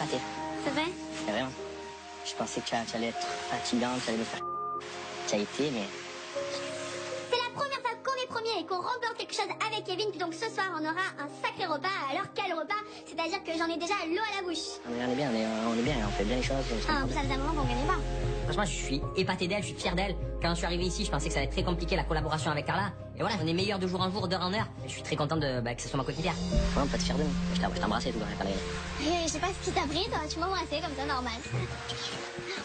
raté. C'est vrai? C'est vrai, hein. Je pensais que tu allais être fatigante, tu allais me faire... Ça a été, mais... C'est la première fois qu'on est premier et qu'on remporte quelque chose avec Kevin, puis donc ce soir on aura un sacré repas. Alors quel repas? C'est-à-dire que j'en ai déjà l'eau à la bouche. Mais on est bien, on fait bien les choses. Ah, ça faisait un moment qu'on gagnait pas. Franchement, je suis épaté d'elle, je suis fier d'elle. Quand je suis arrivé ici, je pensais que ça allait être très compliqué la collaboration avec Carla. Et voilà, on est meilleur de jour en jour, d'heure en heure. Et je suis très content que ce soit ma coéquipière. Ouais, on peut être fier de nous. Je t'embrassais et tout, quand elle Je sais pas ce qui t'a pris, toi. Tu m'as embrassé comme ça, normal.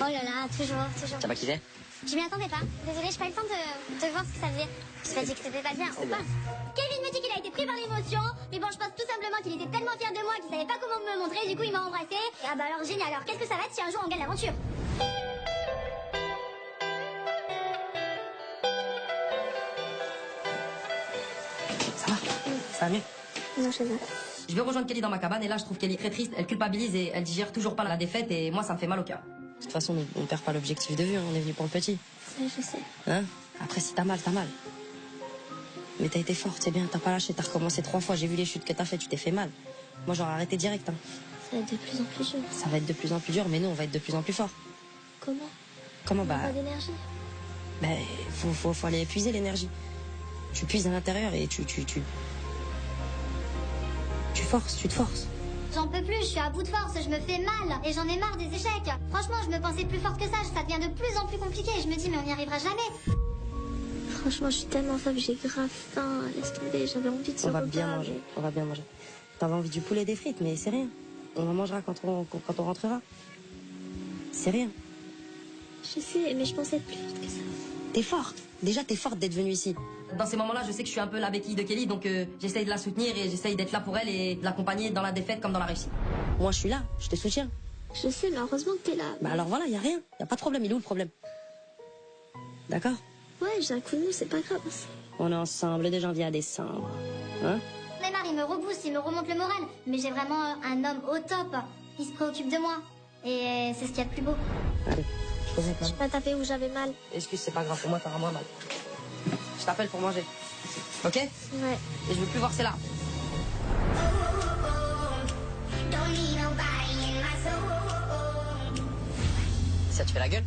Oh là là, toujours. T'as pas kiffé? Je m'y attendais pas. Désolée, j'ai pas eu le temps de voir ce que ça faisait. Je t'ai dit que c'était pas bien, c'est pas. Kevin me dit qu'il a été pris par l'émotion, mais bon, je pense tout simplement qu'il était tellement fier de moi qu'il savait pas comment me montrer, du coup il m'a embrassé. Ah bah alors génial, alors qu'est-ce que ça va être si un jour on gagne l'aventure? Ça va? Ça va mieux? Non, je sais pas. Je vais rejoindre Kelly dans ma cabane et là, je trouve qu'elle est très triste, elle culpabilise et elle digère toujours pas la défaite et moi, ça me fait mal au cœur. De toute façon, on perd pas l'objectif de vue, on est venu pour le petit. Ouais, je sais. Hein? Après, si t'as mal, t'as mal. Mais t'as été forte, c'est bien, t'as pas lâché, t'as recommencé 3 fois, j'ai vu les chutes que t'as fait, tu t'es fait mal. Moi, j'aurais arrêté direct, hein. Ça va être de plus en plus dur. Ça va être de plus en plus dur, mais nous, on va être de plus en plus fort. Comment? Comment? Pas d'énergie. Ben, faut aller épuiser l'énergie. Tu puises à l'intérieur et tu forces, tu te forces. J'en peux plus, je suis à bout de force, je me fais mal et j'en ai marre des échecs. Franchement, je me pensais plus forte que ça devient de plus en plus compliqué. Je me dis, mais on n'y arrivera jamais. Franchement, je suis tellement faible, j'ai grave faim. Laisse tomber, j'avais envie de On va bien manger. T'avais envie du poulet et des frites, mais c'est rien. On en mangera quand on rentrera. C'est rien. Je sais, mais je pensais être plus forte que ça. T'es forte. Déjà, t'es forte d'être venue ici. Dans ces moments-là, je sais que je suis un peu la béquille de Kelly, donc j'essaye de la soutenir et j'essaye d'être là pour elle et de l'accompagner dans la défaite comme dans la réussite. Moi, je suis là, je te soutiens. Je sais, mais heureusement que t'es là. Bah alors voilà, y a rien. Y a pas de problème, il est où le problème? D'accord? Ouais, j'ai un coup de mou, c'est pas grave. On est ensemble de janvier à décembre. Hein? Neymar, il me rebooste, il me remonte le moral. Mais j'ai vraiment un homme au top. Il se préoccupe de moi. Et c'est ce qu'il y a de plus beau. Allez, je te Je réclame. pas taper où j'avais mal. Excuse, c'est pas grave, pour moi, t'auras moins mal. Je t'appelle pour manger. Ok? Ouais. Et je veux plus voir ses larmes. Ça te fait la gueule?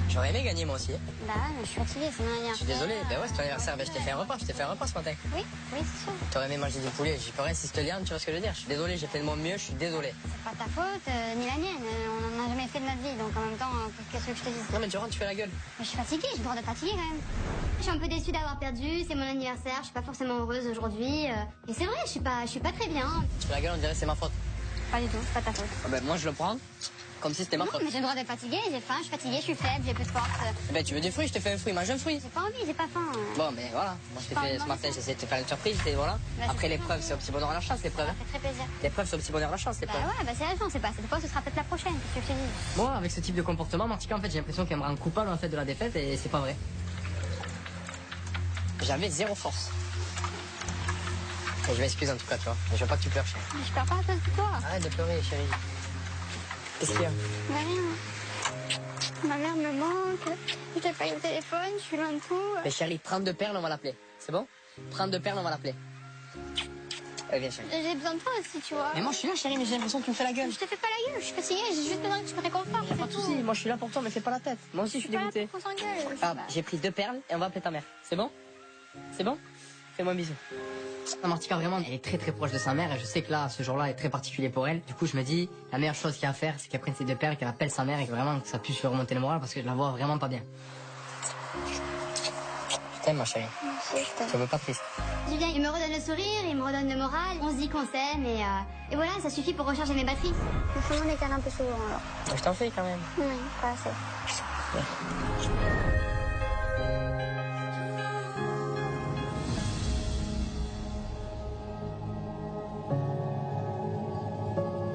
J'aurais aimé gagner moi aussi. Bah, je suis fatiguée, c'est mon anniversaire. Je suis désolé, bah ouais, c'est ton anniversaire, bah je t'ai fait un repas ce matin. Oui, c'est sûr. T'aurais aimé manger du poulet, j'y peux rien si je te liane, tu vois ce que je veux dire? Je suis désolé, j'ai fait de mon mieux, je suis désolé. C'est pas ta faute, ni la mienne. On n'en a jamais fait de notre vie, donc en même temps, qu'est-ce que je te dis? Non mais tu rentres, tu fais la gueule. Mais je suis fatiguée, j'ai le droit d'être fatiguée quand même. Je suis un peu déçue d'avoir perdu, c'est mon anniversaire, je suis pas forcément heureuse aujourd'hui. Et c'est vrai, je suis pas très bien. Tu fais la gueule, on dirait que c'est ma faute. Pas du tout, c'est pas ta faute. Ah bah moi je le prends comme si c'était ma Non, faute. mais j'ai le droit d'être fatiguée, j'ai faim, je suis fatiguée, je suis faible, j'ai plus de force. Bah tu veux des fruits, je te fais un fruit, mange un fruit. J'ai pas envie, j'ai pas faim. Bon mais voilà, moi je t'ai fait ce matin, j'essaie de te faire une surprise, et voilà. Bah, Après c'est l'épreuve, c'est au petit bonheur la chance, l'épreuve. Ça Hein. fait très plaisir. L'épreuve, c'est au petit bonheur la chance, Bah l'épreuve. ouais, bah c'est la chance, c'est pas cette fois, ce sera peut-être la prochaine, qu'est-ce que je te dis? Moi, avec ce type de comportement, Martika, en fait, j'ai l'impression qu'elle me rend coupable en fait de la défaite et c'est pas vrai. J'avais zéro force. Et je m'excuse en tout cas, tu vois. Mais je veux pas que tu pleures, chérie. Mais je perds pas à cause de toi. Arrête de pleurer, chérie. Qu'est-ce qu'il y a? Bah rien. Ma mère me manque, je t'ai pas eu le téléphone, je suis loin de tout. Mais chérie, 32 perles, on va l'appeler. C'est bon? 32 perles, on va l'appeler. Viens, chérie. J'ai besoin de toi aussi, tu vois. Mais moi, je suis là, chérie, mais j'ai l'impression que tu me fais la gueule. Je te fais pas la gueule, je suis fatiguée, j'ai juste besoin que tu me réconfortes. Y'a pas de soucis, moi je suis là pour toi, mais fais pas la tête. Moi aussi, je suis dégoûté. Pas là pour qu'on s'engueule. Ah, j'ai pris 2 perles et on va appeler ta mère. C'est bon? C'est bon? Fais-moi un bisou. Non, Martika, vraiment, elle est très très proche de sa mère et je sais que là, ce jour-là est très particulier pour elle. Du coup, je me dis, la meilleure chose qu'il y a à faire, c'est qu'elle prenne ses 2 perles, qu'elle appelle sa mère et que vraiment que ça puisse lui remonter le moral parce que je la vois vraiment pas bien. Je t'aime, ma chérie. Merci, je t'aime. Je veux pas triste. Julien, il me redonne le sourire, il me redonne le moral, on se dit qu'on s'aime et voilà, ça suffit pour recharger mes batteries. Il faut qu'on décale un peu souvent alors. Je t'en fais quand même. Oui, pas assez.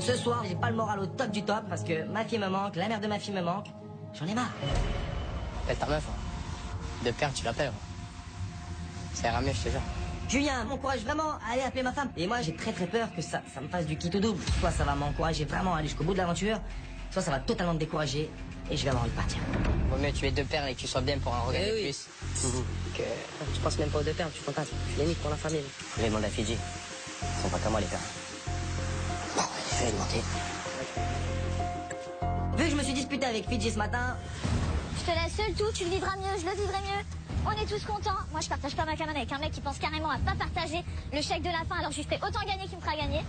Ce soir, j'ai pas le moral au top du top parce que ma fille me manque, la mère de ma fille me manque. J'en ai marre. Appelle ta meuf. Hein. 2 perles, tu l'appelles. Hein. Ça ira mieux, je te jure. Julien m'encourage vraiment à aller appeler ma femme. Et moi, j'ai très très peur que ça me fasse du kit au double. Soit ça va m'encourager vraiment à aller jusqu'au bout de l'aventure, soit ça va totalement me décourager et je vais avoir envie de partir. Vaut mieux tu aies 2 perles et que tu sois bien pour en regagner oui. plus. Que tu penses même pas aux 2 perles, tu fantasmes. Je l'ai mis pour la famille. Je vais demander à Fidji. Ils sont pas comme moi, les perles. Bon, je vais demander. disputé avec Fidji ce matin. Je te laisse seul tout, tu le vivras mieux, je le vivrai mieux. On est tous contents. Moi, je partage pas ma cabane avec un mec qui pense carrément à pas partager le chèque de la fin, alors je lui ferai autant gagner qu'il me fera gagner.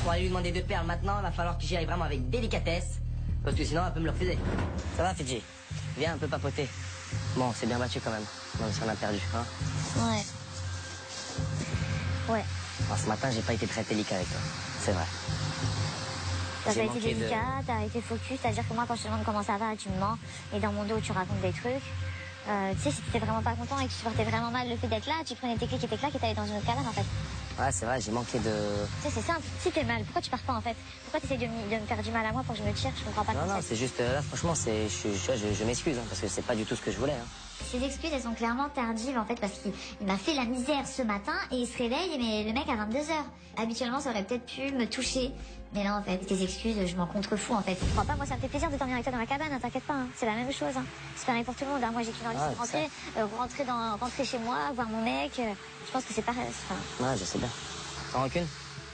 On va lui demander 2 perles maintenant, il va falloir que j'y aille vraiment avec délicatesse, parce que sinon elle peut me le refuser. Ça va, Fidji? Viens un peu papoter. Bon, c'est bien battu quand même. Même si on a perdu, hein. Ouais. Ouais. Alors, ce matin, j'ai pas été très délicat avec toi. C'est vrai. T'as J'ai pas été manqué de- délicat, t'as été focus, c'est-à-dire que moi, quand je te demande comment ça va, tu me mens, et dans mon dos, tu racontes des trucs. Tu sais, si t'étais vraiment pas content et que tu supportais vraiment mal le fait d'être là, tu prenais tes clics et tes claques et t'allais dans une autre cabane, en fait. Ouais, c'est vrai, j'ai manqué de... Tu sais, c'est simple. Si t'es mal, pourquoi tu pars pas, en fait? Pourquoi t'essayes de me faire du mal à moi pour que je me tire? Je comprends pas le Non, non, concept. c'est juste... là, franchement, je m'excuse, hein, parce que c'est pas du tout ce que je voulais. Hein. Ses excuses, elles sont clairement tardives, en fait, parce qu'il m'a fait la misère ce matin et il se réveille, mais le mec à 22h. Habituellement, ça aurait peut-être pu me toucher. Mais là, en fait, tes excuses, je m'en contrefous, en fait. Je crois pas, moi, ça me fait plaisir de dormir avec toi dans la cabane, hein, t'inquiète pas, hein. C'est la même chose, hein. C'est pareil pour tout le monde, hein. Moi, j'ai qu'une envie, c'est de rentrer chez moi, voir mon mec. Je pense que c'est pareil. Enfin, Ouais, je sais bien. Sans rancune?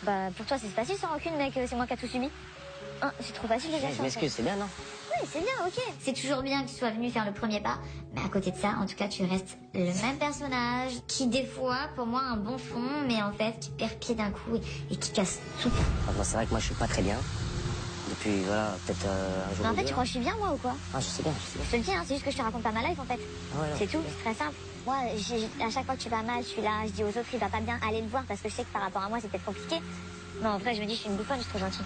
bah, pour toi, c'est facile sans rancune, mec, c'est moi qui a tout subi. Hein, c'est trop facile de dire ça. Je en m'excuse, fait. c'est bien, non? Oui, c'est bien, ok. C'est toujours bien que tu sois venu faire le premier pas. Mais à côté de ça, en tout cas, tu restes le même personnage qui, des fois, pour moi, a un bon fond, mais en fait, qui perd pied d'un coup et qui casse tout. Enfin, bon, c'est vrai que moi, je suis pas très bien. Depuis, voilà, peut-être un jour Mais en ou fait, deux, tu crois que je suis bien, moi, ou quoi? Ah, je sais bien, je sais bien. Je te le dis, hein, c'est juste que je te raconte pas ma life, en fait. Ah ouais, non. C'est tout, c'est très simple. Moi, à chaque fois que tu vas mal, je suis là, je dis aux autres, il va pas bien, allez le voir, parce que je sais que par rapport à moi, c'est peut-être compliqué. Mais en vrai, je me dis, je suis une bouffonne, je suis trop gentille.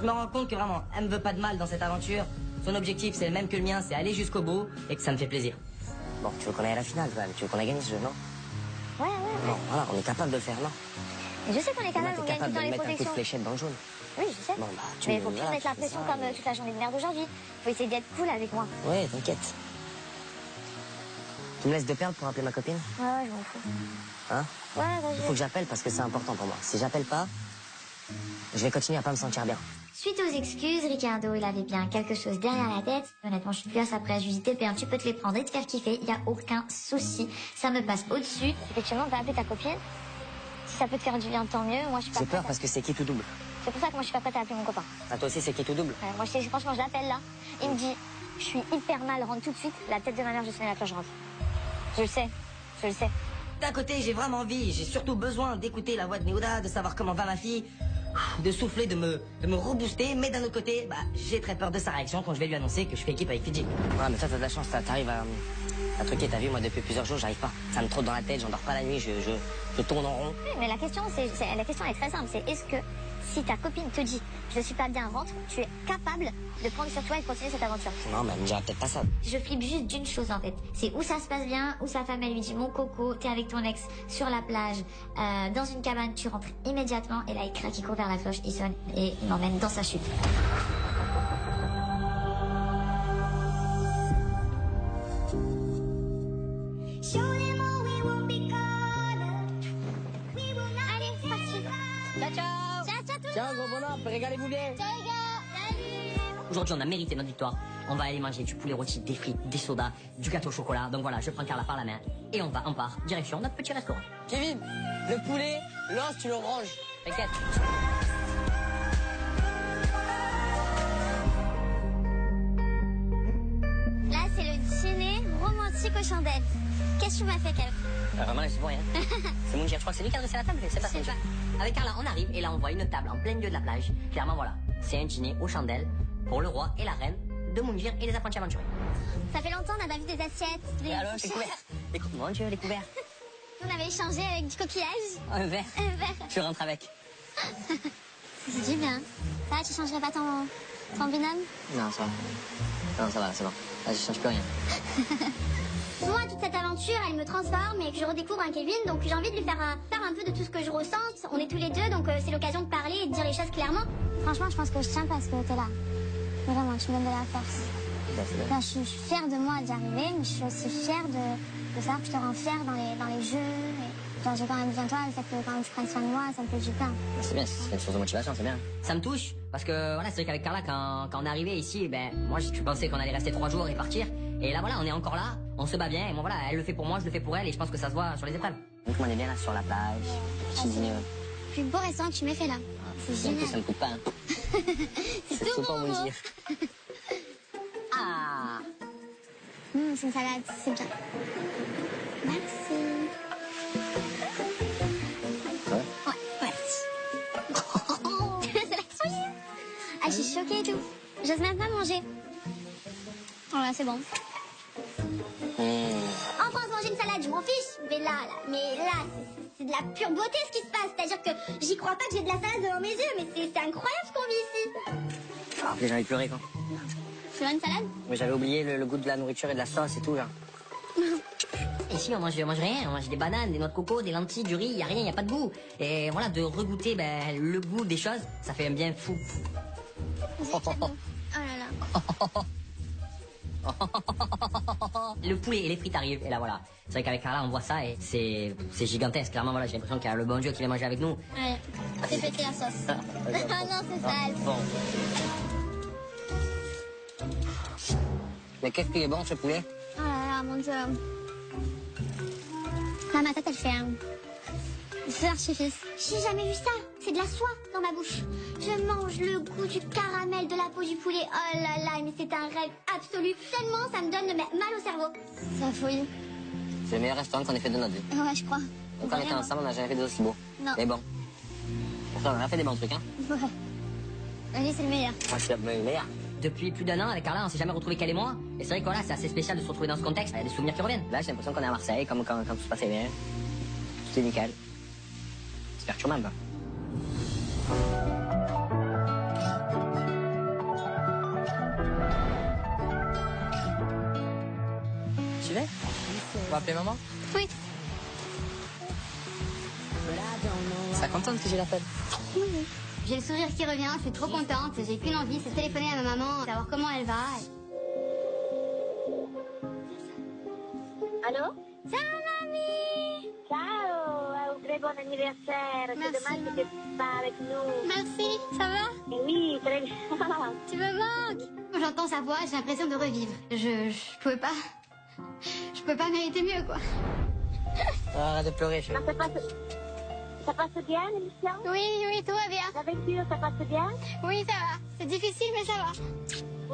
Je me rends compte que vraiment, elle me veut pas de mal dans cette aventure. Son objectif, c'est le même que le mien, c'est aller jusqu'au bout, et que ça me fait plaisir. Bon, tu veux qu'on aille à la finale, quand même. Tu veux qu'on a gagné ce jeu, non? Ouais, ouais, Bon, voilà, on est capable de le faire, non? Mais je sais qu'on est Demain, capable, t'es on gagne tout capable dans de les mettre un coup de protections. fléchette dans le jaune. Oui, je sais. Bon, bah, tu Mais me- faut plus voilà, mettre la tu fais pression ça, comme et- toute la journée de merde aujourd'hui. Faut essayer d'être cool avec moi. Ouais, t'inquiète. Tu me laisses 2 perles pour appeler ma copine? Ouais, ouais, je m'en fous. Hein? Ouais, Il faut vas-y. que j'appelle parce que c'est important pour moi. Si j'appelle pas, je vais continuer à pas me sentir bien. Suite aux excuses, Ricardo, il avait bien quelque chose derrière la tête. Honnêtement, je suis plus à sa place. Je lui dis, t'es bien, tu peux te les prendre et te faire kiffer. Il y a aucun souci. Ça me passe au-dessus. Effectivement, on peut appeler ta copine. Si ça peut te faire du bien, tant mieux. Moi, je suis pas J'ai prête. peur parce que c'est qui tout double. C'est pour ça que moi, je suis pas prête à appeler mon copain. À toi aussi, c'est qui tout double. Moi, franchement, je l'appelle là. Il me dit, je suis hyper mal, rentre tout de suite. La tête de ma mère, je sonne la cloche, je rentre. Je le sais. Je le sais. D'un côté, j'ai vraiment envie, j'ai surtout besoin d'écouter la voix de Néouda, de savoir comment va ma fille, de souffler, de me rebooster, mais d'un autre côté, bah, j'ai très peur de sa réaction quand je vais lui annoncer que je fais équipe avec Fidji. Ouais, mais toi, t'as de la chance, t'arrives à truquer. T'as vu, moi, depuis plusieurs jours, j'arrive pas. Ça me trotte dans la tête, j'en dors pas la nuit, je tourne en rond. Oui, mais la question est très simple. C'est est-ce que si ta copine te dit je suis pas bien, rentre, tu es capable de prendre sur toi et de continuer cette aventure? Non, mais elle me dira peut-être pas ça. Je flippe juste d'une chose en fait. C'est où ça se passe bien, où sa femme elle lui dit mon coco, t'es avec ton ex sur la plage, dans une cabane, tu rentres immédiatement et là il craque, il court vers la cloche, il sonne et il m'emmène dans sa chute. Allez, c'est parti. Ciao, ciao! Ciao, ciao tout le Tiens, gros bonhomme, régalez-vous bien. Ciao les gars. Salut. Aujourd'hui, on a mérité notre victoire. On va aller manger du poulet rôti, des frites, des sodas, du gâteau au chocolat. Donc voilà, je prends Carla par la main et on part, direction notre petit restaurant. Kevin, le poulet, l'os, tu le ranges. T'inquiète. Là, c'est le dîner romantique aux chandelles. Qu'est-ce que tu m'as fait, Kev? Vraiment, là, c'est pour rien. C'est Mounir, je crois que c'est lui qui a dressé la table, c'est pas Je sais Mounir. pas. Avec Carla, on arrive et là, on voit une table en plein milieu de la plage. Clairement, voilà, c'est un dîner aux chandelles pour le roi et la reine de Mounir et les apprentis aventuriers. Ça fait longtemps, on n'a pas vu des assiettes. Et alors, les couverts. Mon Dieu, les couverts. On avait échangé avec du coquillage. Un verre. Un verre. Je rentre avec. C'est du bien. Ça va, tu changerais pas ton binôme? Non, ça va. Non, ça va, c'est bon. Là, je change plus rien. Moi, toute cette aventure, elle me transforme et que je redécouvre un Kevin, donc j'ai envie de lui faire part un peu de tout ce que je ressens. On est tous les deux, donc c'est l'occasion de parler et de dire les choses clairement. Franchement, je pense que je tiens parce que t'es là. Vraiment, tu me donnes de la force. Là, je suis fière de moi d'y arriver, mais je suis aussi fière de savoir que je te rends fière dans les jeux. Et, genre, j'ai quand même besoin de toi, le fait que quand même tu prennes soin de moi, ça me fait du bien. C'est bien, c'est une source de motivation, c'est bien. Ça me touche parce que voilà, c'est vrai qu'avec Carla, quand on est arrivé ici, ben moi je pensais qu'on allait rester 3 jours et partir. Et là voilà, on est encore là, on se bat bien. Et bon voilà, elle le fait pour moi, je le fais pour elle, et je pense que ça se voit sur les épreuves. Donc, on est bien là sur la plage, petit dîner. Le plus beau restaurant que tu m'aies fait là. C'est En plus, génial. ça me coûte pas. Hein. C'est Faut tout pas bon, vous moi. dire. C'est une salade, c'est bien. Merci. Ouais. Ouais, merci. C'est la folie. Ah, je suis choquée et tout. J'ose même pas manger. Oh là, c'est bon. En France, manger une salade, je m'en fiche. Mais là, c'est de la pure beauté ce qui se passe. C'est-à-dire que j'y crois pas que j'ai de la salade devant mes yeux, mais c'est incroyable ce qu'on vit ici. Ah, j'ai envie de pleurer, quoi. Tu veux une salade? Mais j'avais oublié le goût de la nourriture et de la sauce et tout, genre. Et ici, on mange rien, on mange des bananes, des noix de coco, des lentilles, du riz, y a rien, y a pas de goût. Et voilà, de regoûter le goût des choses, ça fait un bien fou. Oh là là. Le poulet et les frites arrivent, et là voilà. C'est vrai qu'avec Carla, on voit ça et c'est gigantesque. Clairement, voilà, j'ai l'impression qu'il y a le bon Dieu qui vient manger avec nous. Ouais, fais péter la sauce. Ah non, c'est sale. Bon. Mais qu'est-ce qui est bon, ce poulet? Oh là là, mon Dieu. Là, ma tête, elle fait un feu d'artifice. J'ai jamais vu ça. C'est de la soie dans ma bouche. Je mange le goût du caramel de la peau du poulet. Oh là là, mais c'est un rêve absolu. Tellement ça me donne mal au cerveau. C'est la folie. C'est le meilleur restaurant qu'on ait fait de notre vie. Ouais, je crois. Donc, quand on était ensemble, on n'a jamais fait d'aussi beau. Non. Mais bon. Pourtant, on a fait des bons trucs, hein. Ouais. Allez, c'est le meilleur. Moi, c'est le meilleur. Depuis plus d'1 an, avec Carla, on s'est jamais retrouvé qu'elle et moi. Et c'est vrai que voilà, c'est assez spécial de se retrouver dans ce contexte. Il y a des souvenirs qui reviennent. Là, j'ai l'impression qu'on est à Marseille, comme quand tout se passait bien. Tout est nickel. J'espère que tu m'aimes, Tu veux? On va appeler maman? Oui. Ça contente que j'ai l'appel. J'ai le sourire qui revient, je suis trop contente. J'ai qu'une envie, c'est de téléphoner à ma maman, savoir comment elle va. Allô? Ciao, mamie! Ciao, un très bon anniversaire. Merci, C'est dommage que tu n'es pas avec nous. Merci, ça va? Oui, très bien. Tu me manques. J'entends sa voix, j'ai l'impression de revivre. Je pouvais pas... Je pouvais pas mériter mieux, quoi. Arrête de pleurer, chérie. Ça passe bien, l'émission? Oui, tout va bien. L'aventure, ça passe bien? Oui, ça va. C'est difficile, mais ça va.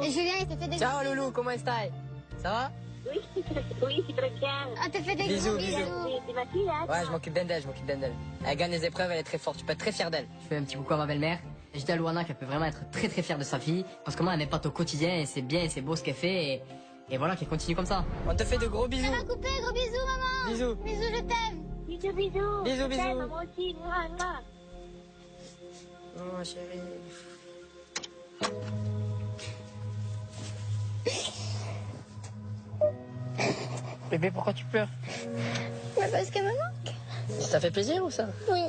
Et Julien, il te fait des... Ciao, Loulou, comment est-ce que ça va? Oui, oui, c'est très bien. Ah, te fait des Bisous, gros bisous. Oui, c'est ma fille, hein? Ouais, je m'occupe d'elle, Elle gagne les épreuves, elle est très forte. Tu peux être très fier d'elle. Je fais un petit coucou à ma belle-mère. Je dis à Louana qu'elle peut vraiment être très très fière de sa fille. Parce que moi, elle m'épate au quotidien et c'est bien et c'est beau ce qu'elle fait. Et voilà, qu'elle continue comme ça. On te fait de gros bisous. Ça va couper, gros bisous, maman. Bisous. Bisous, je t'aime. Bisous, bisous. Bisous, Je bisous. t'aime, moi aussi. Mouah, mouah. Oh, chérie. Bébé, pourquoi tu pleures? Mais parce qu'elle me manque. Ça t'a fait plaisir ou ça? Oui.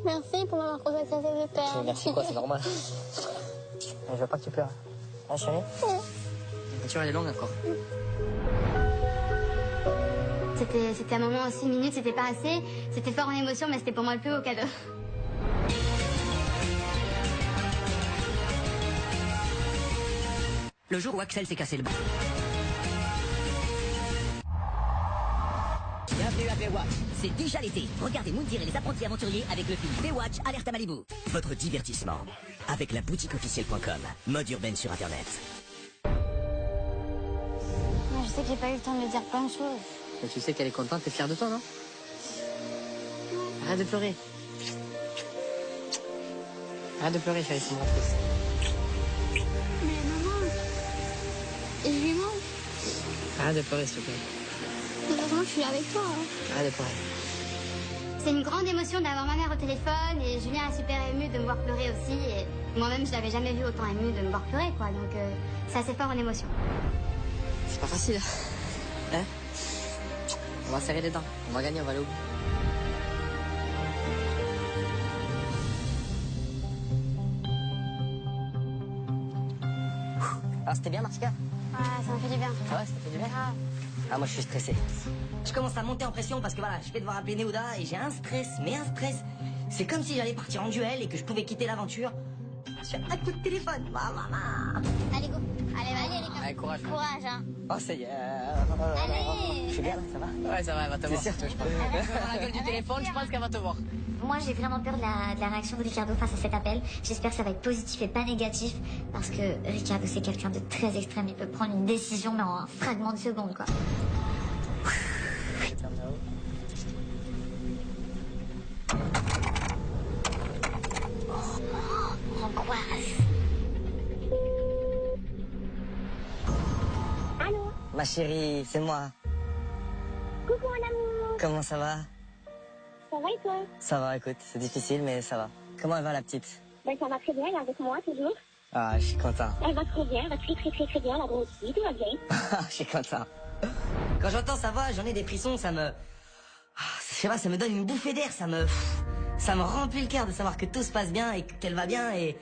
Merci pour m'avoir consacré ces père. Merci quoi, c'est normal. Je veux pas que tu pleures. Ah, chérie? La voiture, elle est longue encore. C'était un moment en 6 minutes, c'était pas assez. C'était fort en émotion, mais c'était pour moi le plus beau cadeau. Le jour où Axel s'est cassé le bras. Bienvenue à Baywatch. C'est déjà l'été. Regardez Moundir et les apprentis aventuriers avec le film Baywatch Alerte à Malibu. Votre divertissement avec la boutique officielle.com. Mode urbaine sur Internet. Moi, je sais que j'ai pas eu le temps de lui dire plein de choses. Mais tu sais qu'elle est contente, t'es fière de toi, non? Arrête de pleurer. Arrête de pleurer, chérie, c'est mon fils. Mais maman, je lui manque. Arrête de pleurer, s'il te plaît. De toute façon, je suis là avec toi. Arrête de pleurer. C'est une grande émotion d'avoir ma mère au téléphone et Julien est super ému de me voir pleurer aussi. Et moi-même, je l'avais jamais vu autant ému de me voir pleurer, quoi. Donc, c'est assez fort en émotion. C'est pas facile. Hein? On va serrer les dents. On va gagner, on va aller au bout. Ah, c'était bien, Martika? Ouais, ça me fait du bien. Ouais, ça fait du bien. Ah, moi, je suis stressé. Je commence à monter en pression parce que voilà, je vais devoir appeler Néouda et j'ai un stress, mais un stress. C'est comme si j'allais partir en duel et que je pouvais quitter l'aventure sur un coup de téléphone. Maman. Allez, go. Allez, allez, allez, Allez, courage. Courage, hein. Oh, ça y est. Allez. Je suis bien là, ça va? Ouais, ça va, elle va te voir. sûr. Je pense. Dans la gueule du téléphone, je pense qu'elle va te voir. Moi, j'ai vraiment peur de la réaction de Ricardo face à cet appel. J'espère que ça va être positif et pas négatif. Parce que Ricardo, c'est quelqu'un de très extrême. Il peut prendre une décision, mais en un fragment de seconde, quoi. Angoisse. Allô? Ma chérie, c'est moi. Coucou mon amour. Comment ça va? Ça va et toi? Ça va, écoute, c'est difficile, mais ça va. Comment elle va, la petite? Ben ça va très bien, elle est avec moi toujours. Ah, je suis content. Elle va très bien, elle va très bien, la grosse fille, tout va bien. Je suis content. Quand j'entends sa voix, j'en ai des frissons, ça me... Je sais pas, ça me donne une bouffée d'air, ça me remplit le cœur de savoir que tout se passe bien et qu'elle va bien et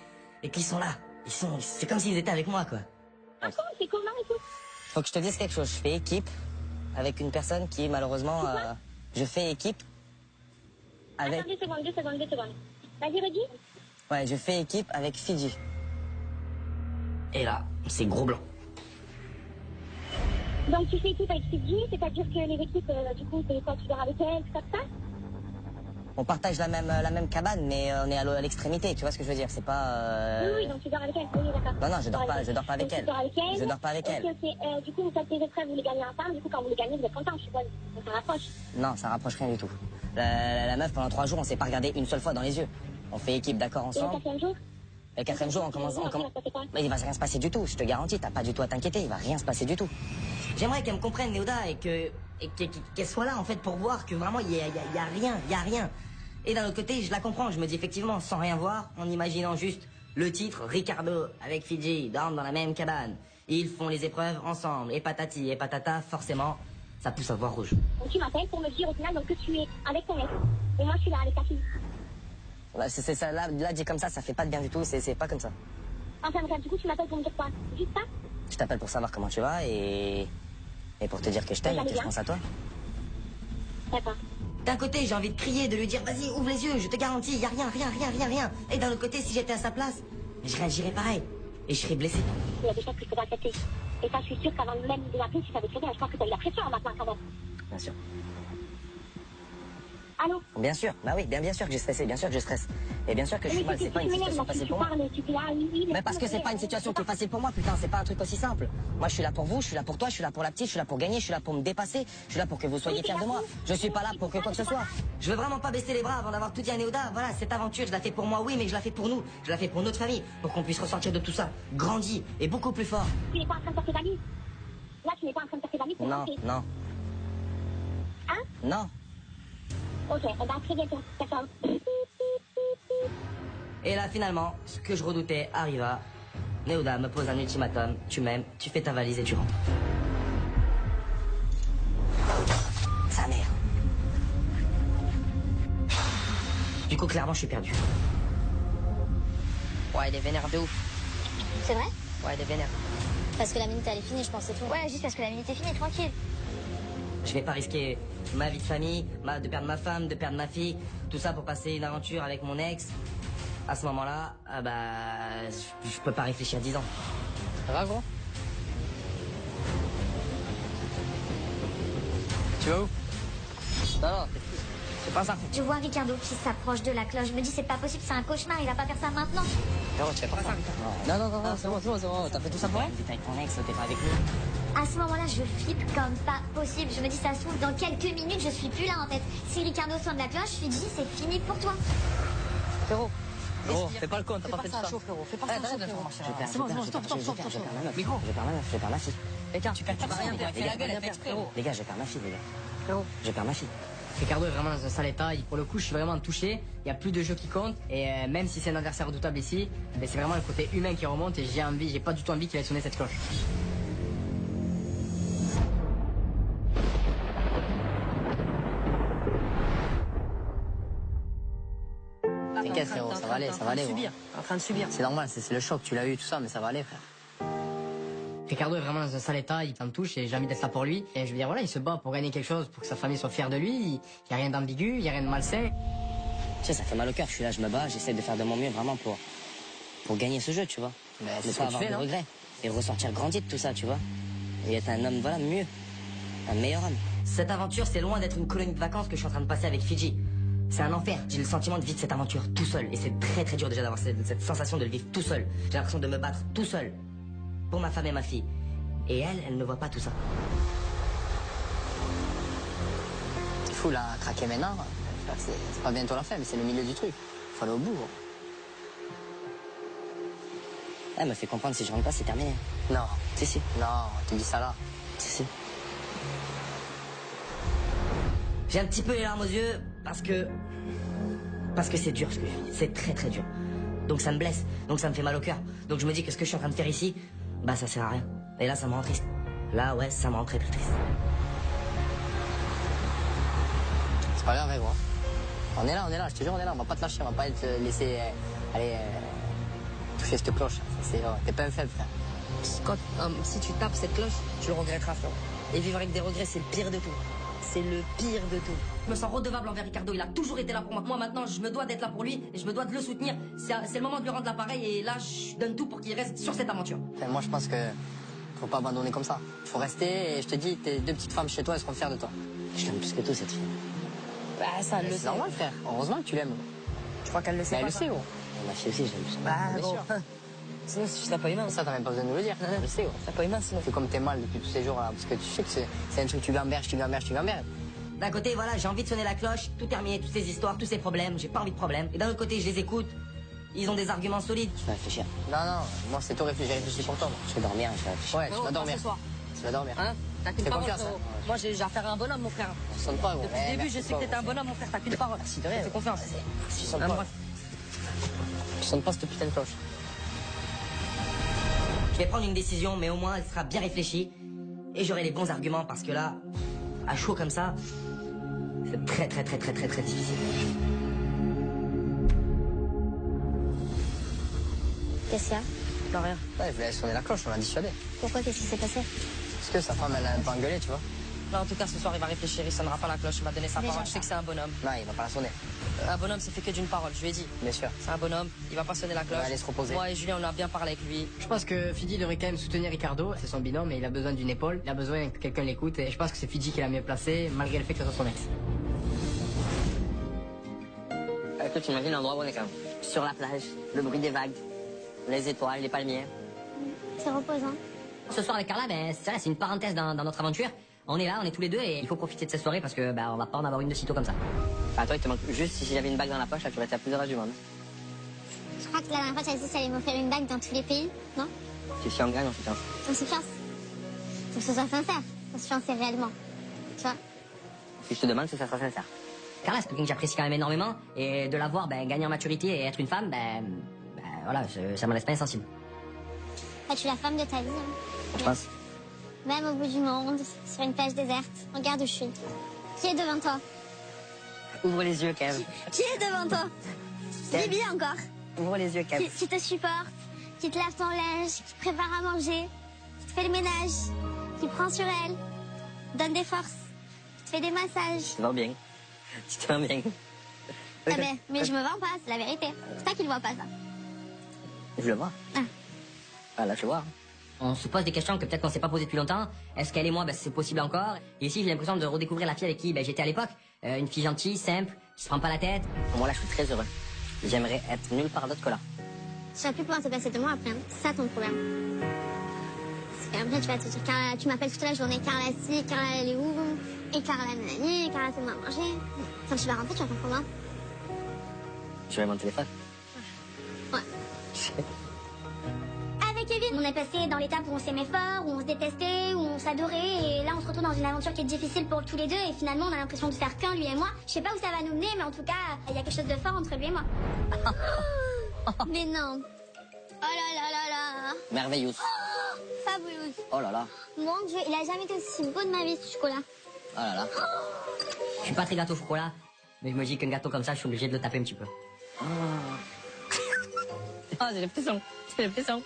qu'ils sont là. C'est comme s'ils étaient avec moi, quoi. Ah bon, c'est comment et tout? Faut que je te dise quelque chose. Je fais équipe avec une personne qui, malheureusement, je fais équipe avec... Attends, 2 secondes. Vas-y, redis. Ouais, je fais équipe avec Fidji. Et là, c'est gros blanc. Donc tu fais équipe avec Fidji, c'est-à-dire que les équipes, du coup, c'est quoi, tu dors avec elle, tout ça? On partage la même cabane, mais on est à l'extrémité, tu vois ce que je veux dire? C'est pas... Oui, donc tu dors avec elle, oui, d'accord. Non, je dors pas avec Donc, elle. Tu dors avec elle. Je dors pas avec elle. Ok. Du coup, vous faites des épreuves, vous les gagnez ensemble, du coup, quand vous les gagnez, vous êtes content, je suppose. Donc ça rapproche. Non, ça rapproche rien du tout. La meuf, pendant 3 jours, on s'est pas regardé une seule fois dans les yeux. On fait équipe, d'accord, Et le ensemble. 4e jour? Le 4e jour, on commence... Mais il va rien se passer du tout, je te garantis, t'as pas du tout à t'inquiéter, il va rien se passer du tout. J'aimerais qu'elle me comprenne, Néoda, et qu'elle soit là, en fait, pour voir que vraiment, il y a rien. Et d'un autre côté, je la comprends, je me dis effectivement, sans rien voir, en imaginant juste le titre, Ricardo avec Fidji dorment dans la même cabane. Ils font les épreuves ensemble, et patati et patata, forcément, ça pousse à voir rouge. Donc tu m'appelles pour me dire au final donc, que tu es avec ton ex. Et moi, je suis là avec ta fille. Bah, c'est ça, là, dit comme ça fait pas de bien du tout, c'est pas comme ça. Enfin, bref, du coup, tu m'appelles pour me dire quoi? Juste ça? Je t'appelle pour savoir comment tu vas et pour te dire que je t'aime et que je pense à toi. D'accord. D'un côté, j'ai envie de crier, de lui dire, vas-y, ouvre les yeux, je te garantis, il y a rien. Et d'un autre côté, si j'étais à sa place, je réagirais pareil. Et je serais blessé. Il y a des choses que je peux accepter. Et ça, je suis sûre qu'avant même de l'appeler, tu savais très bien. Je pense que tu as eu la pression en maintenant quand même. Bien sûr. Allô? Bien sûr, bah oui, bien sûr que j'ai stressé, bien sûr que je stresse. Et bien sûr que je suis mal, c'est pas une situation facile pour moi. Mais parce que c'est pas une situation qui est facile pour moi, putain, c'est pas un truc aussi simple. Moi, je suis là pour vous, je suis là pour toi, je suis là pour la petite, je suis là pour gagner, je suis là pour me dépasser, je suis là pour que vous soyez fiers de moi. Je suis pas là pour que quoi que ce soit. Je veux vraiment pas baisser les bras avant d'avoir tout dit à Néoda. Voilà, cette aventure, je la fais pour moi, oui, mais je la fais pour nous. Je la fais pour notre famille, pour qu'on puisse ressortir de tout ça, grandi et beaucoup plus fort. Tu n'es pas en train de faire tes valises? Là, tu n'es pas en train de faire tes valises pour Non, rentrer. non, Hein? non. Ok, eh ben très bientôt. D'accord. Et là, finalement, ce que je redoutais arriva. Néoda me pose un ultimatum. Tu m'aimes, tu fais ta valise et tu rentres. Sa mère. Du coup, clairement, je suis perdu. Ouais, il est vénère de ouf. C'est vrai? Ouais, il est vénère. Parce que la minute elle est finie, je pense, c'est tout. Ouais, juste parce que la minute est finie, tranquille. Je vais pas risquer ma vie de famille, de perdre ma femme, de perdre ma fille, tout ça pour passer une aventure avec mon ex. À ce moment-là, je peux pas réfléchir 10 ans. Ça va, gros? Tu vas où? Non, t'es fou. C'est pas ça. Je vois Ricardo qui s'approche de la cloche. Je me dis, c'est pas possible, c'est un cauchemar, il va pas faire ça maintenant. Frérot, tu fais pas ça. Non, c'est bon. T'as fait tout ça pour elle? T'es avec ton ex, t'es pas avec nous. À ce moment-là, je flippe comme pas possible. Je me dis, ça se trouve, dans quelques minutes, je suis plus là en fait. Si Ricardo sonne la cloche, je lui dis, c'est fini pour toi. Frérot, fais pas le con, t'as pas fait tout ça. frérot, fais pas ça, frérot. C'est bon, stop. Micro. Je perds ma fille. Les gars, tu perds pas rien, fais la gueule, elle fait exprès. Les gars, je perds ma fille, les gars. Frérot. Je perds ma fille. Ricardo est vraiment dans un sale état. Pour le coup, je suis vraiment touché. Il n'y a plus de jeu qui compte. Et même si c'est un adversaire redoutable ici, c'est vraiment le côté humain qui remonte. Et j'ai pas du tout envie qu'il ait sonné cette cloche. T'inquiète, frérot, ça va aller. En train de subir. C'est normal, c'est le choc, tu l'as eu, tout ça, mais ça va aller, frère. Ricardo est vraiment dans un sale état, il me touche et j'ai envie d'être là pour lui. Et je veux dire, voilà, il se bat pour gagner quelque chose, pour que sa famille soit fière de lui. Il n'y a rien d'ambigu, il n'y a rien de malsain. Tu sais, ça fait mal au cœur, je suis là, je me bats, j'essaie de faire de mon mieux vraiment pour gagner ce jeu, tu vois. Mais Ne c'est ce pas que tu avoir fais, de non? regrets. et ressortir grandi de tout ça, tu vois. Et être un homme, voilà, mieux. Un meilleur homme. Cette aventure, c'est loin d'être une colonie de vacances que je suis en train de passer avec Fidji. C'est un enfer. J'ai le sentiment de vivre cette aventure tout seul. Et c'est très très dur déjà d'avoir cette sensation de le vivre tout seul. J'ai l'impression de me battre tout seul. Pour ma femme et ma fille. Et elle ne voit pas tout ça. C'est fou là, craquer maintenant. C'est pas bientôt la fin, mais c'est le milieu du truc. Faut aller au bout. Elle me fait comprendre, si je rentre pas, c'est terminé. Non. Si. Non, tu dis ça là. Si. J'ai un petit peu les larmes aux yeux parce que c'est dur ce que je vis. C'est très très dur. Donc ça me blesse. Donc ça me fait mal au cœur. Donc je me dis que ce que je suis en train de faire ici, bah ça sert à rien. Et là ça me rend triste. Là ouais, ça me rend très très triste. C'est pas grave, gros. On est là, je te jure, on est là. On va pas te lâcher, on va pas te laisser toucher cette cloche. T'es pas un faible, frère. Si tu tapes cette cloche, tu le regretteras, frère. Et vivre avec des regrets, c'est le pire de tout. C'est le pire de tout. Je me sens redevable envers Ricardo, il a toujours été là pour moi. Moi maintenant, je me dois d'être là pour lui et je me dois de le soutenir. C'est le moment de lui rendre l'appareil et là, je donne tout pour qu'il reste sur cette aventure. Enfin, moi, je pense que faut pas abandonner comme ça. Faut rester et je te dis, tes 2 petites femmes chez toi, elles seront fières de toi. Je l'aime plus que tout, cette fille. Bah, ça, elle le C'est sait. normal, frère. Heureusement que tu l'aimes. Je crois qu'elle le sait. Mais elle pas, le ça. sait, gros. Ma fille aussi, je l'aime plus. Bah, Bien bon. sûr. Sinon, si tu l'as pas humain, Ça, t'as même pas besoin de nous le dire. Elle le sait, gros. t'as pas humain, sinon. C'est comme t'es mal depuis tous ces jours là, parce que tu sais que c'est un truc, tu gamberges. D'un côté, voilà, j'ai envie de sonner la cloche, tout terminer, toutes ces histoires, tous ces problèmes, j'ai pas envie de problème. Et d'un autre côté, je les écoute, ils ont des arguments solides. Je vais réfléchir. Non, moi c'est toi, j'ai réfléchi pour toi, moi. Je vais dormir et je vais réfléchir. Ouais, tu vas dormir. Ce soir. Tu vas dormir. Hein? T'as qu'une Fais parole, confiance, frérot. hein. Moi, j'ai affaire à un bonhomme, mon frère. Tu sonnes pas, gros. Depuis le début, je sais que t'étais un bonhomme, mon frère. T'as qu'une parole. Merci de rien. Fais confiance. Tu sonnes Hein, pas. bref. Tu sonnes pas cette putain de cloche. Je vais prendre une décision, mais au moins elle sera bien réfléchie. Et j'aurai les bons arguments parce que là, à chaud comme ça, c'est très très très très très très difficile. Qu'est-ce qu'il y a? Non, rien. Ouais, je voulais sonner la cloche, on l'a dissuadé. Pourquoi? Qu'est-ce qui s'est passé? Parce que sa femme, elle a un peu engueulé, tu vois. Là, en tout cas, ce soir, il va réfléchir. Il sonnera pas la cloche. Il m'a donné sa Déjà, parole. Je sais ça. que c'est un bonhomme. Non, il va pas la sonner. Un bonhomme, c'est fait que d'une parole. Je lui ai dit. Bien sûr. C'est un bonhomme. Il va pas sonner la cloche. va aller se reposer. Moi et Julien, on a bien parlé avec lui. Je pense que Fidji devrait quand même soutenir Ricardo. C'est son binôme et il a besoin d'une épaule. Il a besoin que quelqu'un l'écoute. Et je pense que c'est Fidji qui est la mieux placée, malgré le fait que ce soit son ex. Écoute, tu imagines l'endroit où on est quand même. Sur la plage, le bruit des vagues, les étoiles, les palmiers. C'est reposant. Ce soir avec Carla, ben, c'est une parenthèse dans notre aventure. On est là, on est tous les deux et il faut profiter de cette soirée parce que on va pas en avoir une de sitôt comme ça. Enfin, toi, il te manque juste si j'avais une bague dans la poche, là, tu aurais été à plusieurs âges du monde. Je crois que la dernière fois, tu as dit que ça allait m'offrir une bague dans tous les pays, non? Si on gagne, on se tient. On se fiance. Faut que ce soit sincère. Faut se fiancer réellement. Tu vois? Si je te demande, c'est ça sera sincère. Carla, c'est quelqu'un que j'apprécie quand même énormément et de la voir gagner en maturité et être une femme, voilà, ça m'en laisse pas insensible. Bah, tu es la femme de ta vie. Hein. Je pense. Même au bout du monde, sur une plage déserte. Regarde où je suis. Qui est devant toi? Ouvre les yeux, Kev. Qui est devant toi? Dis bien encore. Ouvre les yeux, Kev. Qui te supporte, qui te lave ton linge, qui te prépare à manger, qui te fait le ménage, qui prend sur elle, donne des forces, qui te fait des massages. Tu te vends bien. Tu te vends bien. Ah ben, mais je me vends pas, c'est la vérité. C'est toi qui le vois pas, ça. Je le vois. Ah. Ah, là, je le vois. On se pose des questions que peut-être qu'on s'est pas posées depuis longtemps. Est-ce qu'elle et moi, c'est possible encore? Et ici, j'ai l'impression de redécouvrir la fille avec qui j'étais à l'époque. Une fille gentille, simple, qui se prend pas la tête. Moi, là, je suis très heureux. J'aimerais être nulle part d'autre que là. Tu vas plus pouvoir te passer de moi après, hein. C'est ça ton problème. Parce qu'après, tu vas te dire, Carla, tu m'appelles toute la journée, Carla si, Carla elle est où? Et Carla nanani, et Carla fais-moi à manger. Quand tu vas rentrer, tu vas faire comment? Je vais mon téléphone. Ouais. Avec Kevin, on est passé dans l'étape où on s'aimait fort, où on se détestait, où on s'adorait, et là on se retrouve dans une aventure qui est difficile pour tous les deux, et finalement on a l'impression de faire qu'un, lui et moi. Je sais pas où ça va nous mener, mais en tout cas, il y a quelque chose de fort entre lui et moi. Mais non. Oh là là là là. Merveilleux. Fabulous. Oh là là. Mon Dieu, il a jamais été aussi beau de ma vie, ce chocolat. Oh là là. Je suis pas très gâteau au chocolat, mais je me dis qu'un gâteau comme ça, je suis obligé de le taper un petit peu. Oh, j'ai les frissons. J'ai les frissons.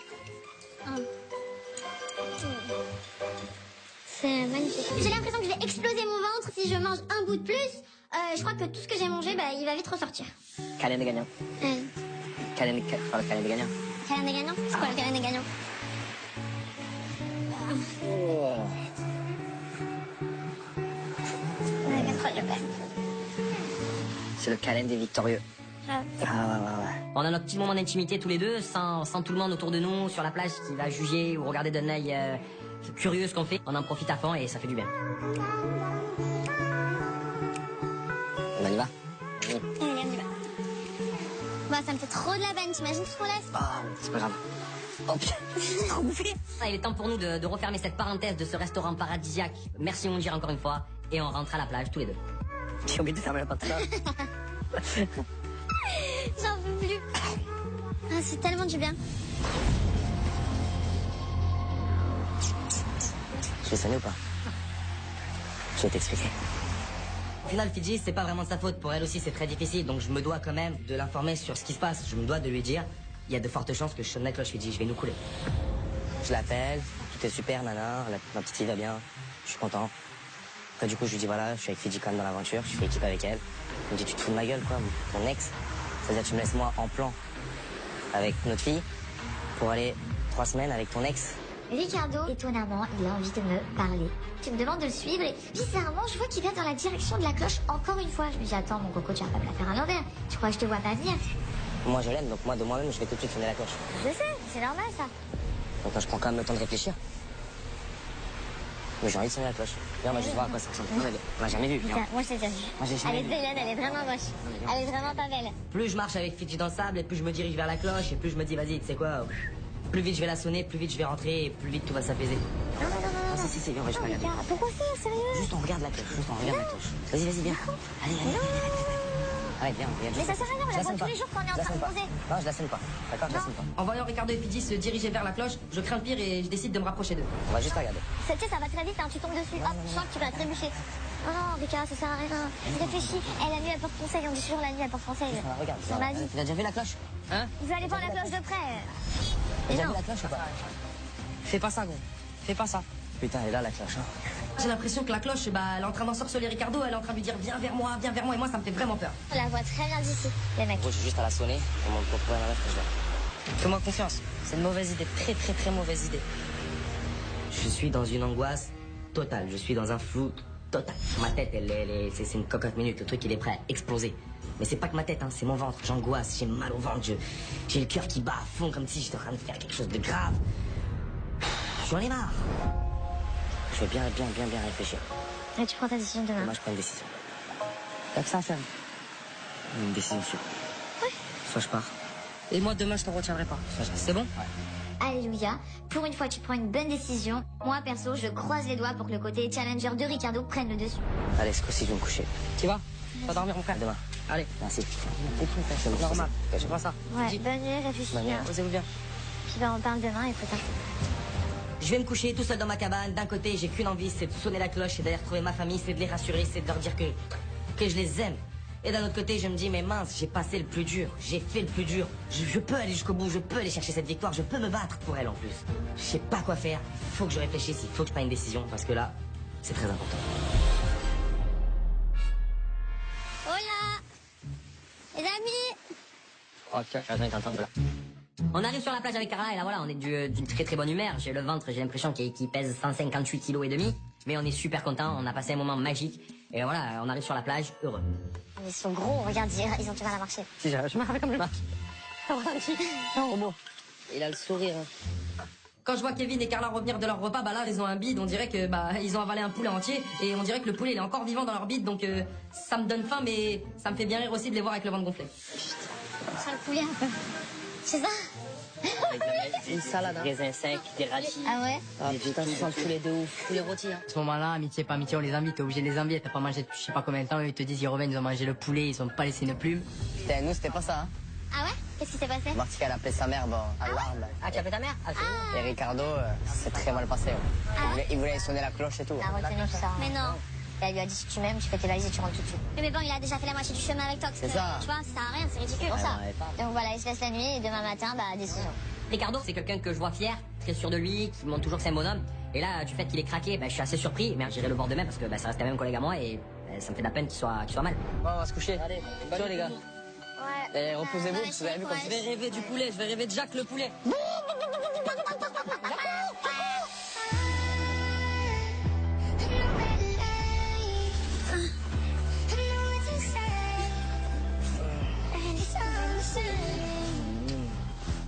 C'est magnifique. J'ai l'impression que je vais exploser mon ventre si je mange un bout de plus. Je crois que tout ce que j'ai mangé, il va vite ressortir. Câlin des gagnants. Câlin des gagnants. Câlin des gagnants? C'est quoi le câlin des gagnants? C'est le câlin des victorieux. Ah. On a notre petit moment d'intimité tous les deux, sans tout le monde autour de nous, sur la plage qui va juger ou regarder d'un œil curieux ce qu'on fait. On en profite à fond et ça fait du bien. On y va? Allez, on y va. Bah, ça me fait trop de la peine, t'imagines ce qu'on laisse? Ah, c'est pas grave. Oh putain, c'est trop bouffé. Ah, il est temps pour nous de refermer cette parenthèse de ce restaurant paradisiaque. Merci Moundir encore une fois. Et on rentre à la plage tous les deux. J'ai oublié de fermer la porte. J'en peux plus. Ah, c'est tellement du bien. Je vais sonner ou pas? Je vais t'expliquer. Au final, Fidji, c'est pas vraiment de sa faute. Pour elle aussi, c'est très difficile. Donc je me dois quand même de l'informer sur ce qui se passe. Je me dois de lui dire, il y a de fortes chances que je sonne la cloche, Fidji. Je vais nous couler. Je l'appelle, tout est super, nana, ma petite fille va bien, je suis content. Après du coup je lui dis voilà, je suis avec Fidji quand même dans l'aventure, je fais équipe avec elle. Elle me dit tu te fous de ma gueule quoi, mon ex. C'est-à-dire tu me laisses moi en plan avec notre fille pour aller 3 semaines avec ton ex. Ricardo, étonnamment, il a envie de me parler. Tu me demandes de le suivre et bizarrement, je vois qu'il va dans la direction de la cloche encore une fois. Je me dis attends mon coco, tu vas pas me la faire à l'envers. Tu crois que je te vois pas venir? Moi je l'aime, donc moi de moi-même je vais tout de suite sonner la cloche. Je sais, c'est normal ça. Donc là, je prends quand même le temps de réfléchir. Mais j'ai envie de sonner la cloche. Viens, on va juste voir à quoi ça ressemble. On l'a jamais vu. Viens. Moi je l'ai déjà vue. Moi, j'ai jamais Elle est vu. très laide, elle est vraiment moche. Elle est vraiment pas belle. Plus je marche avec Fidji dans le sable, et plus je me dirige vers la cloche, et plus je me dis vas-y, tu sais quoi, plus vite je vais la sonner, plus vite je vais rentrer, et plus vite tout va s'apaiser. Non, non, non, non. Ah, si, viens, on va juste Non, regarder. Ricard, pourquoi ça, sérieux? Juste on regarde la cloche, juste on regarde la cloche. Vas-y, viens. Allez. Allez, viens. Mais ça sert à rien, on la voit tous les jours quand on est en train de poser. Non, je la sonne pas. D'accord, je la sonne pas. En voyant Ricardo et Fidji se diriger vers la cloche, je crains le pire et je décide de me rapprocher d'eux. On va juste regarder. Tu sais, ça va très vite, hein, tu tombes dessus. Hop, je sens que tu vas trébucher. Oh non, Ricard, ça sert à rien. Réfléchis. La nuit, elle porte conseil. On dit toujours la nuit, elle porte conseil. Regarde, Sur ma vie. tu as déjà vu la cloche? Hein? Je vais aller voir la cloche de près. Tu as déjà vu la cloche ou pas? Fais pas ça, gros. Fais pas ça. Putain, elle est là la cloche. Hein. J'ai l'impression que la cloche, elle est en train d'ensorceler Ricardo, elle est en train de lui dire viens vers moi, et moi ça me fait vraiment peur. On la voit très bien d'ici, les mecs. Gros, j'ai juste à la sonner pour trouver la meuf que je veux. Fais-moi confiance. C'est une mauvaise idée. Très, très, très mauvaise idée. Je suis dans une angoisse totale, je suis dans un flou total. Ma tête, c'est une cocotte minute, le truc il est prêt à exploser. Mais c'est pas que ma tête, hein, c'est mon ventre, j'angoisse, j'ai mal au ventre, j'ai le cœur qui bat à fond comme si j'étais en train de faire quelque chose de grave. J'en ai marre. Je vais bien réfléchir. Et tu prends ta décision demain. Moi, je prends une décision. Y'a que ça à faire. Une décision sûre. Soit je pars, Et moi, demain, je t'en retiendrai pas. soit je reste. C'est bon? Alléluia. Pour une fois, tu prends une bonne décision. Moi, perso, je croise les doigts pour que le côté challenger de Ricardo prenne le dessus. Allez, ce coup-ci, je vais me coucher. Tu vas? Tu vas dormir, mon frère? À demain. Allez. Merci. C'est normal. Je vois ça. Ouais, bonne nuit, réfléchis Bonne nuit. bien. Posez-vous bien. Puis ben, on parle demain, écoute. Je vais me coucher tout seul dans ma cabane. D'un côté, j'ai qu'une envie, c'est de sonner la cloche, c'est d'aller retrouver ma famille, c'est de les rassurer, c'est de leur dire que je les aime. Et d'un autre côté, je me dis, mais mince, j'ai passé le plus dur, j'ai fait le plus dur. Je peux aller jusqu'au bout, je peux aller chercher cette victoire, je peux me battre pour elle en plus. Je sais pas quoi faire, il faut que je réfléchisse, il faut que je prenne une décision, parce que là, c'est très important. Hola les amis. Ok, j'attends t'entendre là. On arrive sur la plage avec Carla et là voilà, on est d'une très très bonne humeur. J'ai le ventre, j'ai l'impression qu'il pèse 158 kg et demi. Mais on est super content, on a passé un moment magique. Et voilà, on arrive sur la plage, heureux. Ils sont gros, regarde, ils ont du mal à marcher. Si, je marche comme je marche. Un robot. Il a le sourire. Quand je vois Kevin et Carla revenir de leur repas, bah là ils ont un bide, on dirait que ils ont avalé un poulet entier et on dirait que le poulet il est encore vivant dans leur bide, donc ça me donne faim mais ça me fait bien rire aussi de les voir avec le ventre gonflé. Ça le poulet un peu. C'est ça? Une salade, hein. Raisin sec, des radis. Ah ouais? Ah putain, ça sent le poulet de ouf. Poulet rôti, hein. À ce moment-là, amitié, pas amitié, on les invite, t'es obligé de les inviter. T'as pas mangé depuis je sais pas combien de temps, eux, ils te disent, ils reviennent, ils ont mangé le poulet, ils ont pas laissé une plume. Putain, nous, c'était pas ça. Hein. Ah ouais? Qu'est-ce qui s'est passé? Martika, elle appelait sa mère, bon, à l'arme. Ah tu as fait ta mère? Ah c'est Et Ricardo, c'est très mal passé. Ouais. Il voulait sonner la cloche et tout. Il a retenu tout ça. Mais non. Elle lui a dit si tu m'aimes, tu fais tes valises et tu rentres tout de suite. Mais bon, il a déjà fait la moitié du chemin avec toi. C'est ça. Tu vois, ça sert à rien, c'est ridicule pour ça. Donc voilà, il se laisse la nuit et demain matin, bah, décision. Ricardo, c'est quelqu'un que je vois fier, très sûr de lui, qui montre toujours que c'est un bonhomme. Et là, du fait qu'il est craqué, je suis assez surpris, mais j'irai le voir demain parce que ça reste un même collègue à moi et ça me fait de la peine qu'il soit mal. Bon, on va se coucher. Allez, ciao les gars. Ouais. Et reposez-vous, vous avez vu comme Je vais rêver du poulet, je vais rêver de Jacques le poulet.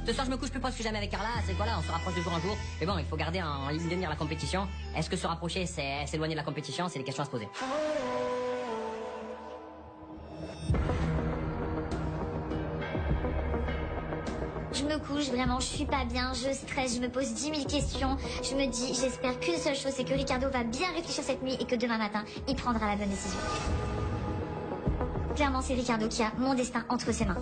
Ce soir, je me couche plus proche que jamais avec Carla. C'est quoi là, on se rapproche de jour en jour. Mais bon, il faut garder en ligne de mire la compétition. Est-ce que se rapprocher, c'est s'éloigner de la compétition? C'est des questions à se poser. Je me couche, vraiment, je suis pas bien, je stresse, je me pose 10 000 questions. Je me dis, j'espère qu'une seule chose, c'est que Ricardo va bien réfléchir cette nuit et que demain matin, il prendra la bonne décision. Clairement, c'est Ricardo qui a mon destin entre ses mains.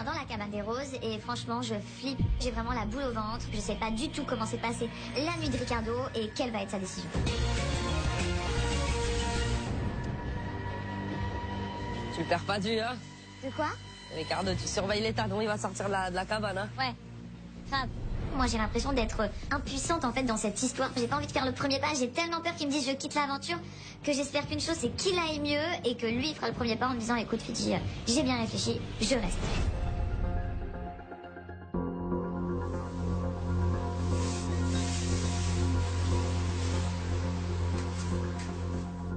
Dans la cabane des roses et franchement je flippe, j'ai vraiment la boule au ventre, je sais pas du tout comment s'est passée la nuit de Ricardo et quelle va être sa décision. Tu le perds pas du, hein? De quoi? Ricardo, tu surveilles l'état dont il va sortir de la cabane, hein? Ouais, grave. Moi j'ai l'impression d'être impuissante en fait dans cette histoire, j'ai pas envie de faire le premier pas, j'ai tellement peur qu'il me dise je quitte l'aventure que j'espère qu'une chose c'est qu'il aille mieux et que lui fera le premier pas en me disant écoute Fidji, j'ai bien réfléchi, je reste.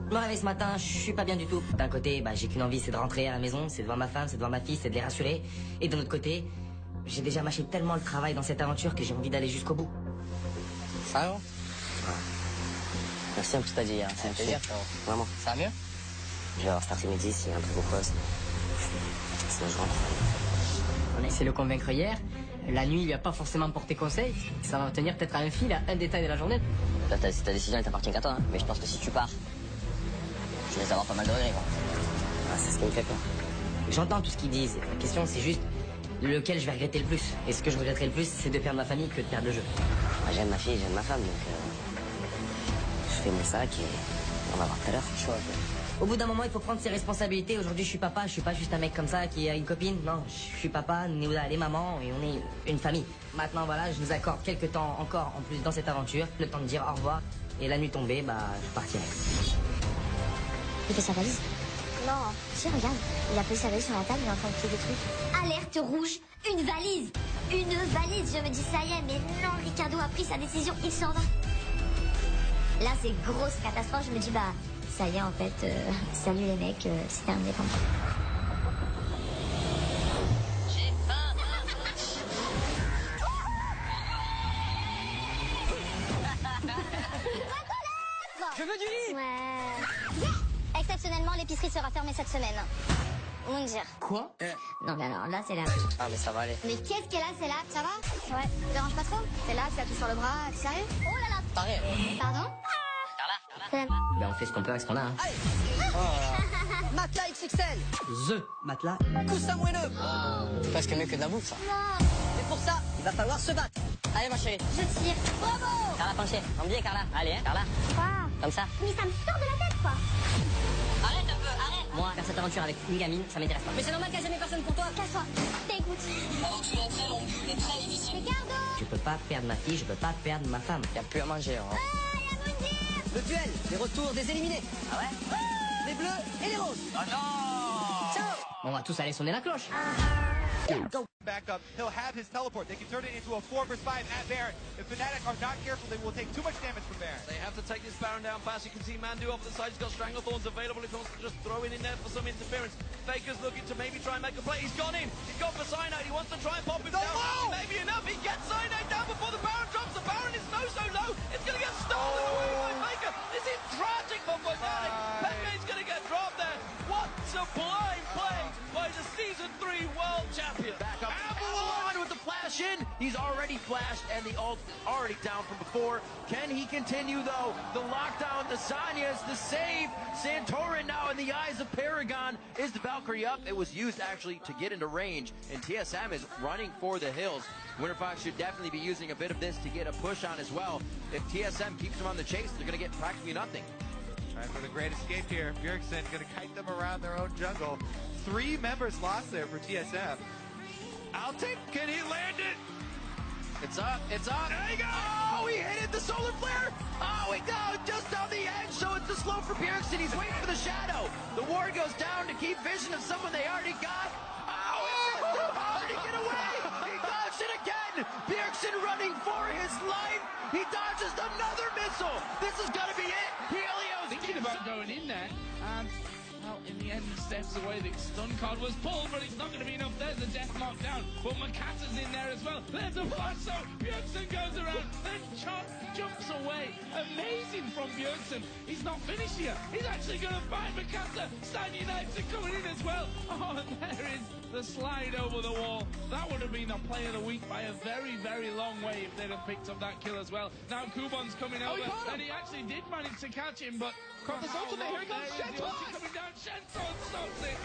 Je me réveille ce matin, je suis pas bien du tout. D'un côté, j'ai qu'une envie, c'est de rentrer à la maison, c'est de voir ma femme, c'est de voir ma fille, c'est de les rassurer. Et de l'autre côté, j'ai déjà mâché tellement le travail dans cette aventure que j'ai envie d'aller jusqu'au bout. Ça va? Ouais. Merci un peu ce que t'as dit, hein. C'est un plaisir, vraiment. Ça va mieux? Je vais avoir cet après-midi s'il y a un truc au poste. Sinon je rentre. On a essayé de le convaincre hier. La nuit, il lui a pas forcément porté conseil. Ça va tenir peut-être à un fil, à un détail de la journée. Là, ta décision, elle t'appartient qu'à toi, hein. Mais je pense que si tu pars, je vais avoir pas mal de regrets, quoi. Ah, c'est ce qui me fait peur. J'entends tout ce qu'ils disent. La question, c'est juste lequel je vais regretter le plus. Et ce que je regretterai le plus, c'est de perdre ma famille que de perdre le jeu. Moi, j'aime ma fille, j'aime ma femme, donc je fais mon sac et on va voir tout à l'heure. Au bout d'un moment, il faut prendre ses responsabilités. Aujourd'hui, je suis papa, je suis pas juste un mec comme ça qui a une copine. Non, je suis papa, Néouda, elle est maman et on est une famille. Maintenant, voilà, je nous accorde quelques temps encore en plus dans cette aventure. Le temps de dire au revoir. Et la nuit tombée, je partirai. Il fait sa valise? Non. Si, regarde, il a posé sa valise sur la table, il est en train de plier des trucs. Alerte rouge, une valise! Une valise! Je me dis ça y est, mais non, Ricardo a pris sa décision, il s'en va. Là, c'est grosse catastrophe, je me dis ça y est en fait, salut les mecs, c'est terminé pour moi. Je veux du lit! Ouais. Exceptionnellement, l'épicerie sera fermée cette semaine. Moundir. Quoi? Non mais alors là, c'est la... Ah, mais ça va aller. Mais qu'est-ce qu'elle a, celle-là? Ça va? Ouais. Ça dérange pas trop? Celle-là, c'est la touche sur le bras, t'es sérieux? Oh là là! Pareil. Pardon? Carla? On fait ce qu'on peut avec ce qu'on a, hein. Allez! Matelas XXL! The matelas. Coussin moelleux! C'est presque mieux que de la bouffe, ça. Non! Mais pour ça, il va falloir se battre. Allez, ma chérie. Je tire. Bravo! Carla penchée. En biais, Carla. Allez, hein, Carla. Quoi? Comme ça. Mais ça me sort de la tête, quoi! Arrête un peu, arrête! Moi, faire cette aventure avec une gamine, ça m'intéresse pas. Mais c'est normal qu'il n'y a jamais personne pour toi. Casse-toi. T'écoutes. L'aventure est très longue et très difficile. Ricardo! Je peux pas perdre ma fille, je peux pas perdre ma femme. Il n'y a plus à manger, hein. Le duel, les retours des éliminés. Ah ouais? Les bleus et les roses. Oh non! Ciao! On va tous aller sonner la cloche. Back up. He'll have his teleport. They can turn it into a 4 vs 5 at Baron. If Fnatic are not careful, they will take too much damage from Baron. They have to take this Baron down fast. You can see Mandu off the side. He's got Stranglethorns available. He wants to just throw it in there for some interference. Faker's looking to maybe try and make a play. He's gone in. He's gone for Cyanide. He wants to try and pop him down. Maybe enough. He gets Cyanide down before the Baron drops. The Baron is so low. It's going to get stolen away by Faker. This is tragic for Fnatic. Pepe's going to get dropped there. What sublime play by the Season 3 World Champion. Back up. Avalon with the flash in. He's already flashed and the ult already down from before. Can he continue though? The lockdown, the Zanyas, the save. Santorin now in the eyes of Paragon. Is the Valkyrie up? It was used actually to get into range. And TSM is running for the hills. Winterfox should definitely be using a bit of this to get a push on as well. If TSM keeps them on the chase, they're going to get practically nothing. Trying for the great escape here. Bjergsen going to kite them around their own jungle. 3 members lost there for TSM. Altic, can he land it? It's up, it's up. There you go! Oh, Oh, he hit it, the solar flare. Oh, he goes just on the edge, so it's the slow for Bjergsen. He's waiting for the shadow. The ward goes down to keep vision of someone they already got. Oh, it's too hard to get away. He dodged it again. Bjergsen running for his life. He dodges another missile. This is going to be it. Helios thinking about going in there. Well, in the end, he steps away. The stun card was pulled, but it's not going to be enough. There's a death mark down. But Makasa's in there as well. There's a blast out. Bjergsen goes around. Then jumps away. Amazing from Bjergsen. He's not finished yet. He's actually going to find Makasa. Stan United coming in as well. Oh, and there is the slide over the wall. That would have been a play of the week by a very, very long way if they'd have picked up that kill as well. Now Kubon's coming over, and he actually did manage to catch him, but... Caught this ultimate. Here he comes. Shenton coming down. Shenton stops it.